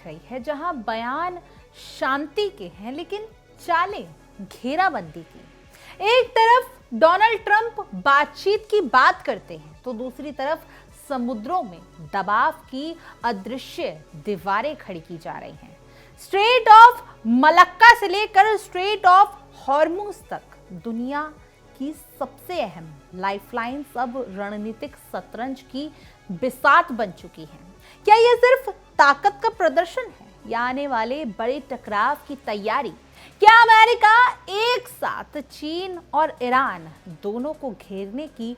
दिख रही है जहां बयान शांति के हैं लेकिन चालें घेराबंदी की। एक तरफ डोनाल्ड ट्रंप बातचीत की बात करते हैं तो दूसरी तरफ समुद्रों में दबाव की अदृश्य दीवारें खड़ी की जा रही हैं। स्ट्रेट ऑफ मलक्का से लेकर स्ट्रेट ऑफ हॉर्मुज तक दुनिया की सबसे अहम लाइफलाइंस अब रणनीतिक शतरंज की बिसात बन चुकी हैं। क्या यह सिर्फ ताकत का प्रदर्शन है या आने वाले बड़े टकराव की तैयारी? क्या अमेरिका एक साथ चीन और ईरान दोनों को घेरने की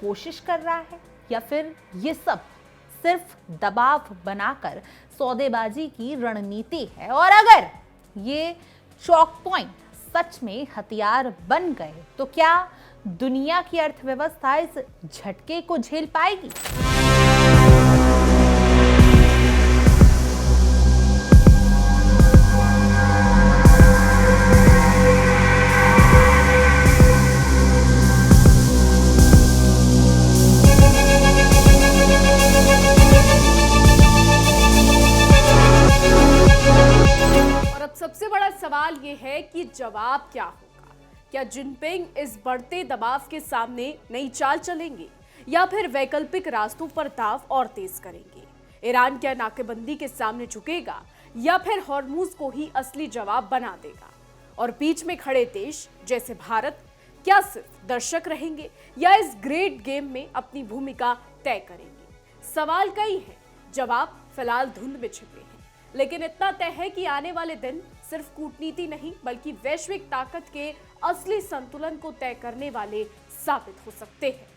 कोशिश कर रहा है या फिर ये सब सिर्फ दबाव बनाकर सौदेबाजी की रणनीति है? और अगर ये चॉक पॉइंट सच में हथियार बन गए तो क्या दुनिया की अर्थव्यवस्था इस झटके को झेल पाएगी? सबसे बड़ा सवाल यह है कि जवाब क्या होगा। क्या जिनपिंग इस बढ़ते दबाव के सामने नई चाल चलेंगे या फिर वैकल्पिक रास्तों पर दाव और तेज करेंगे? ईरान क्या नाकेबंदी के सामने झुकेगा या फिर हॉर्मुज को ही असली जवाब बना देगा? और बीच में खड़े देश जैसे भारत क्या सिर्फ दर्शक रहेंगे या इस ग्रेट गेम में अपनी भूमिका तय करेंगे? सवाल कई हैं, जवाब फिलहाल धुंध में छिपे हैं, लेकिन इतना तय है कि आने वाले दिन सिर्फ कूटनीति नहीं बल्कि वैश्विक ताकत के असली संतुलन को तय करने वाले साबित हो सकते हैं।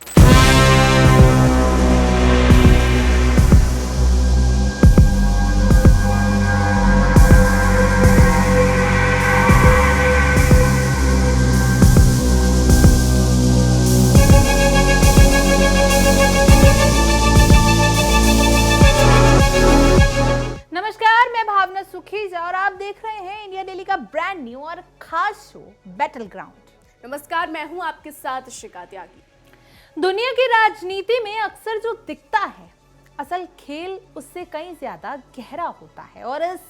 नमस्कार, मैं भावना सुखीजा और आप देख रहे हैं इंडिया डेली का ब्रांड न्यू और खास शो बैटल ग्राउंड। नमस्कार, मैं हूं आपके साथ शिका त्यागी। दुनिया की राजनीति में अक्सर जो दिखता है असल खेल उससे कहीं ज्यादा गहरा होता है और इस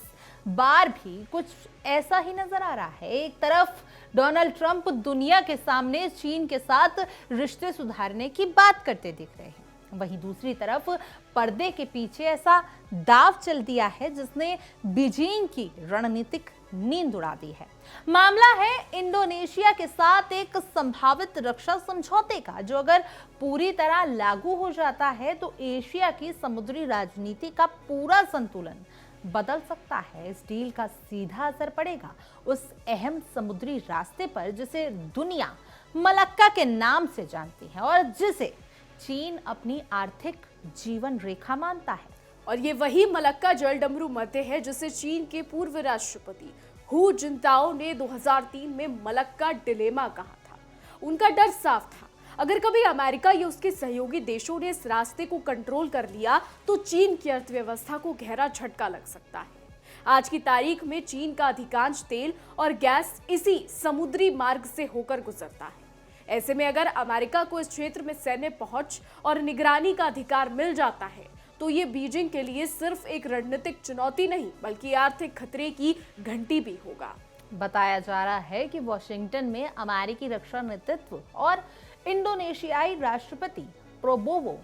बार भी कुछ ऐसा ही नजर आ रहा है। एक तरफ डोनाल्ड ट्रंप दुनिया के सामने चीन के साथ रिश्ते सुधारने की बात करते दिख रहे हैं, वहीं दूसरी तरफ पर्दे के पीछे ऐसा दांव चल दिया है जिसने बीजिंग की रणनीतिक नींद उड़ा दी है। मामला है इंडोनेशिया के साथ एक संभावित रक्षा समझौते का, जो अगर पूरी तरह लागू हो जाता है तो एशिया की समुद्री राजनीति का पूरा संतुलन बदल सकता है। इस डील का सीधा असर पड़ेगा उस अहम समुद्री रास्ते पर जिसे दुनिया मलक्का के नाम से जानती है और जिसे चीन अपनी आर्थिक जीवन रेखा मानता है। और ये वही मलक्का जलडमरू मध्य है जिसे चीन के पूर्व राष्ट्रपति हू जिनताओ ने 2003 में मलक्का डिलेमा कहा था। उनका डर साफ था, अगर कभी अमेरिका या उसके सहयोगी देशों ने इस रास्ते को कंट्रोल कर लिया तो चीन की अर्थव्यवस्था को गहरा झटका लग सकता है। आज की तारीख में चीन का अधिकांश तेल और गैस इसी समुद्री मार्ग से होकर गुजरता है। ऐसे में अगर अमेरिका को इस क्षेत्र में सैन्य पहुंच और निगरानी का अधिकार मिल जाता है तो ये बीजिंग के लिए सिर्फ एक रणनीतिक चुनौती नहीं बल्कि आर्थिक खतरे की घंटी भी होगा। बताया जा रहा है कि वॉशिंगटन में अमेरिकी रक्षा नेतृत्व और इंडोनेशियाई राष्ट्रपति प्रोबोवो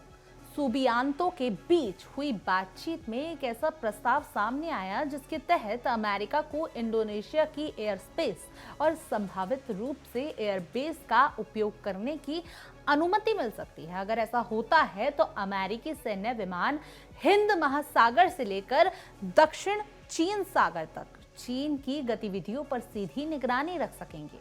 सुबियांतो के बीच हुई बातचीत में एक ऐसा प्रस्ताव सामने आया जिसके तहत अमेरिका को इंडोनेशिया की एयर स्पेस और संभावित रूप से एयरबेस का उपयोग करने की अनुमति मिल सकती है। अगर ऐसा होता है तो अमेरिकी सैन्य विमान हिंद महासागर से लेकर दक्षिण चीन सागर तक चीन की गतिविधियों पर सीधी निगरानी रख सकेंगे।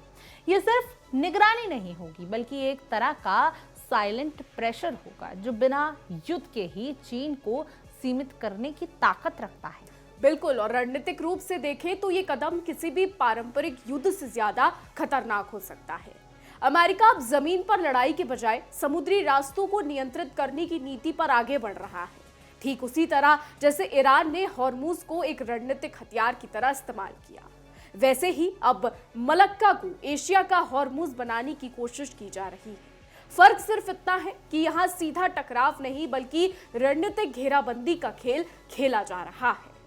ये सिर्फ निगरानी नहीं होगी बल्कि एक तरह का साइलेंट प्रेशर होगा जो बिना युद्ध के ही चीन को सीमित करने की ताकत रखता है। बिल्कुल, और रणनीतिक रूप से देखें तो ये कदम किसी भी पारंपरिक युद्ध से ज्यादा खतरनाक हो सकता है। अमेरिका अब जमीन पर लड़ाई के बजाय समुद्री रास्तों को नियंत्रित करने की नीति पर आगे बढ़ रहा है, ठीक उसी तरह जैसे ईरान ने हॉर्मुज को एक रणनीतिक हथियार की तरह इस्तेमाल किया। वैसे ही अब मलक्का को एशिया का हॉर्मुज बनाने की कोशिश की जा रही है। फर्क सिर्फ इतना है कि यहाँ सीधा टकराव नहीं बल्कि रणनीतिक घेराबंदी का खेल खेला जा रहा है।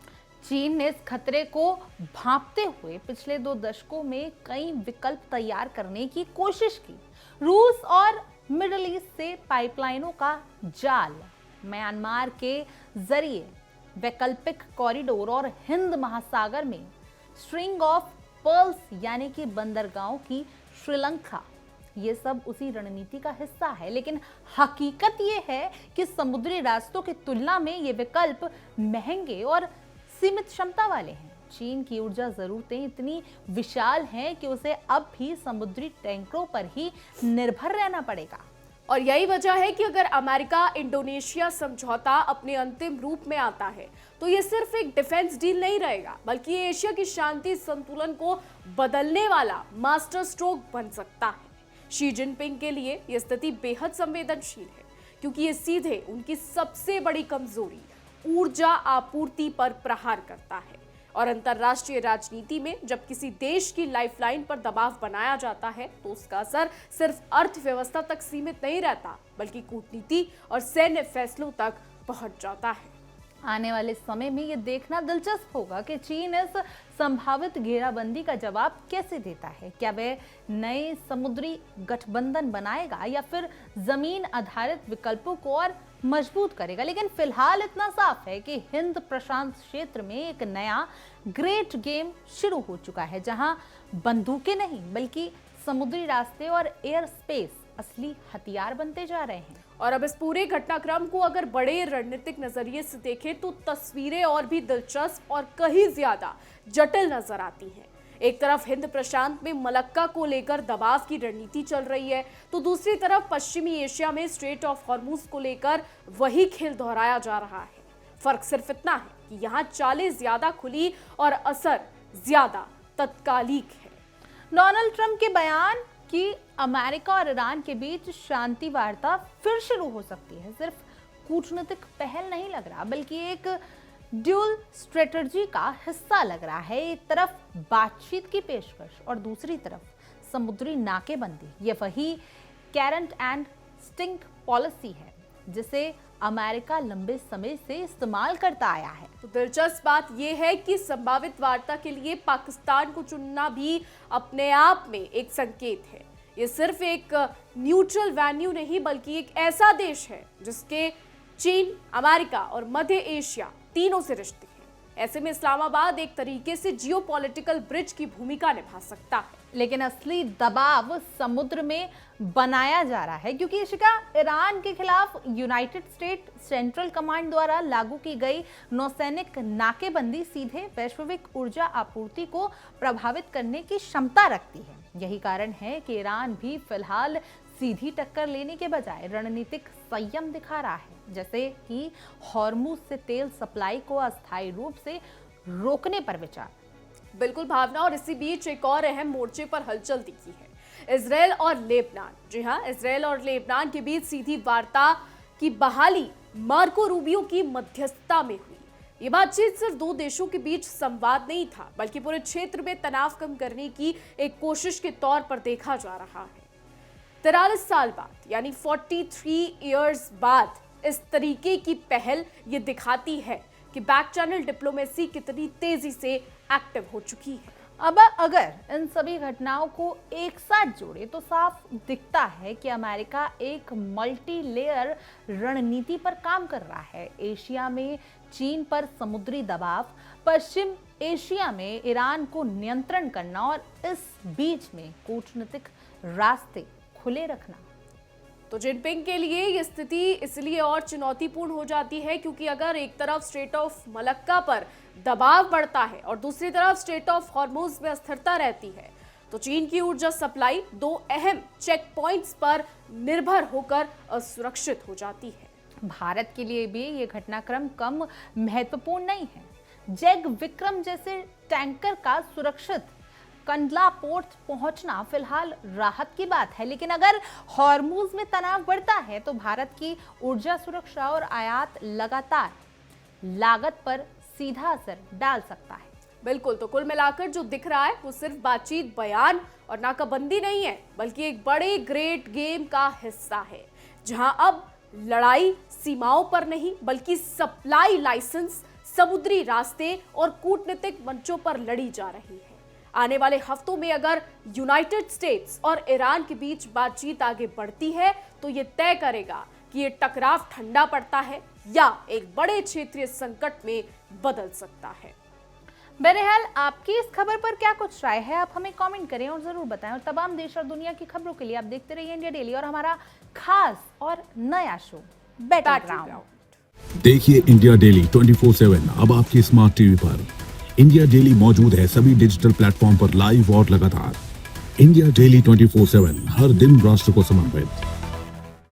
चीन ने इस खतरे को भांपते हुए पिछले 2 दशकों में कई विकल्प तैयार करने की कोशिश की। रूस और मिडिल ईस्ट से पाइपलाइनों का जाल, म्यांमार के जरिए वैकल्पिक कॉरिडोर और हिंद महासागर में स्ट्रिंग ऑफ पर्ल्स यानी कि बंदरगाहों की श्रीलंका, ये सब उसी रणनीति का हिस्सा है। लेकिन हकीकत ये है कि समुद्री रास्तों की तुलना में ये विकल्प महंगे और सीमित क्षमता वाले हैं। चीन की ऊर्जा जरूरतें इतनी विशाल हैं कि उसे अब भी समुद्री टैंकरों पर ही निर्भर रहना पड़ेगा। और यही वजह है कि अगर अमेरिका इंडोनेशिया समझौता अपने अंतिम रूप में आता है तो ये सिर्फ एक डिफेंस डील नहीं रहेगा, बल्कि ये एशिया की शांति संतुलन को बदलने वाला मास्टर स्ट्रोक बन सकता है। शी जिनपिंग के लिए यह स्थिति बेहद संवेदनशील है, क्योंकि ये सीधे उनकी सबसे बड़ी कमजोरी ऊर्जा आपूर्ति पर प्रहार करता है। और अंतर्राष्ट्रीय राजनीति में जब किसी देश की लाइफलाइन पर दबाव बनाया जाता है तो उसका असर सिर्फ अर्थव्यवस्था तक सीमित नहीं रहता, बल्कि कूटनीति और सैन्य फैसलों तक पहुंच जाता है। आने वाले समय में ये देखना दिलचस्प होगा कि चीन इस संभावित घेराबंदी का जवाब कैसे देता है। क्या वह नए समुद्री गठबंधन बनाएगा या फिर जमीन आधारित विकल्पों को और मजबूत करेगा। लेकिन फिलहाल इतना साफ है कि हिंद प्रशांत क्षेत्र में एक नया ग्रेट गेम शुरू हो चुका है, जहां बंदूकें नहीं बल्कि समुद्री रास्ते और एयर स्पेस असली हथियार बनते जा रहे हैं। और अब इस पूरे घटनाक्रम को अगर बड़े रणनीतिक नजरिए से देखें तो तस्वीरें और भी दिलचस्प और कहीं ज्यादा जटिल नजर आती हैं। एक तरफ हिंद प्रशांत में मलक्का को लेकर दबाव की रणनीति चल रही है, तो दूसरी तरफ पश्चिमी एशिया में स्ट्रेट ऑफ हॉर्मुज को लेकर वही खेल दोहराया जा रहा है। फर्क सिर्फ इतना है कि यहाँ चालें ज्यादा खुली और असर ज्यादा तत्कालिक है। डोनाल्ड ट्रंप के बयान कि अमेरिका और ईरान के बीच शांति वार्ता फिर शुरू हो सकती है सिर्फ कूटनीतिक पहल नहीं लग रहा, बल्कि एक ड्यूल स्ट्रेटजी का हिस्सा लग रहा है। एक तरफ बातचीत की पेशकश और दूसरी तरफ समुद्री नाकेबंदी। ये वही कैरेट एंड स्टिक पॉलिसी है जिसे अमेरिका लंबे समय से इस्तेमाल करता आया है। तो दिलचस्प बात यह है कि संभावित वार्ता के लिए पाकिस्तान को चुनना भी अपने आप में एक संकेत है। ये सिर्फ एक न्यूट्रल वेन्यू नहीं, बल्कि एक ऐसा देश है जिसके चीन, अमेरिका और मध्य एशिया तीनों से रिश्ते हैं। ऐसे में इस्लामाबाद एक तरीके से जियोपॉलिटिकल ब्रिज की भूमिका निभा सकता है। लेकिन असली दबाव समुद्र में बनाया जा रहा है, क्योंकि इशिका ईरान के खिलाफ यूनाइटेड स्टेट सेंट्रल कमांड द्वारा लागू की गई नौसैनिक नाकेबंदी सीधे वैश्विक ऊर्जा आपूर्ति को प्रभावित करने की क्षमता रखती है। यही कारण है कि ईरान भी फिलहाल सीधी टक्कर लेने के बजाय रणनीतिक संयम दिखा रहा है, जैसे कि हॉर्मुज से तेल सप्लाई को अस्थायी रूप से रोकने पर विचार। बिल्कुल भावना, और इसी बीच एक और अहम मोर्चे पर हलचल दिखी है, इजरायल और लेबनान। जी हाँ, इजरायल और लेबनान के बीच सीधी वार्ता की बहाली मार्को रूबियो की मध्यस्थता में हुई। ये बातचीत सिर्फ दो देशों के बीच संवाद नहीं था, बल्कि पूरे क्षेत्र में तनाव कम करने की एक कोशिश के तौर पर देखा जा रहा है। 43 साल बाद यानी 43 इयर्स बाद इस तरीके की पहल ये दिखाती है कि बैक चैनल डिप्लोमेसी कितनी तेजी से एक्टिव हो चुकी है। अब अगर इन सभी घटनाओं को एक साथ जोड़े तो साफ दिखता है कि अमेरिका एक मल्टी लेयर रणनीति पर काम कर रहा है। एशिया में चीन पर समुद्री दबाव, पश्चिम एशिया में ईरान को नियंत्रण करना और इस बीच में कूटनीतिक रास्ते खुले रखना। तो जिनपिंग के लिए ये स्थिति इसलिए और चुनौतीपूर्ण हो जाती है क्योंकि अगर एक तरफ स्ट्रेट ऑफ मलक्का पर दबाव बढ़ता है और दूसरी तरफ स्ट्रेट ऑफ हॉर्मुज में अस्थिरता रहती है, तो चीन की ऊर्जा सप्लाई दो अहम चेक पॉइंट्स पर निर्भर होकर असुरक्षित हो जाती है। भारत के लिए भी ये घटनाक्रम कम महत्वपूर्ण नहीं है। जैग विक्रम जैसे टैंकर का सुरक्षित कंडला पोर्ट पहुंचना फिलहाल राहत की बात है, लेकिन अगर हॉर्मुज में तनाव बढ़ता है तो भारत की ऊर्जा सुरक्षा और आयात लगातार लागत पर सीधा असर डाल सकता है। बिल्कुल, तो कुल मिलाकर जो दिख रहा है वो सिर्फ बातचीत, बयान और नाकाबंदी नहीं है, बल्कि एक बड़े ग्रेट गेम का हिस्सा है, जहां अब लड़ाई सीमाओं पर नहीं बल्कि सप्लाई लाइसेंस, समुद्री रास्ते और कूटनीतिक मंचों पर लड़ी जा रही है। आने वाले हफ्तों में अगर यूनाइटेड स्टेट्स और ईरान के बीच बातचीत आगे बढ़ती है तो ये तय करेगा कि ये टकराव ठंडा पड़ता है या एक बड़े क्षेत्रीय संकट में बदल सकता है। बहरहाल आपकी इस खबर पर क्या कुछ राय है, आप हमें कमेंट करें और जरूर बताएं। और तमाम देश और दुनिया की खबरों के लिए आप देखते रहिए इंडिया डेली और हमारा खास और नया शो बैटलग्राउंड। देखिए इंडिया डेली 24/7 अब आपकी स्मार्ट टीवी पर। इंडिया डेली मौजूद है सभी डिजिटल प्लेटफॉर्म पर लाइव और लगातार। इंडिया डेली 24/7 हर दिन राष्ट्र को समर्पित।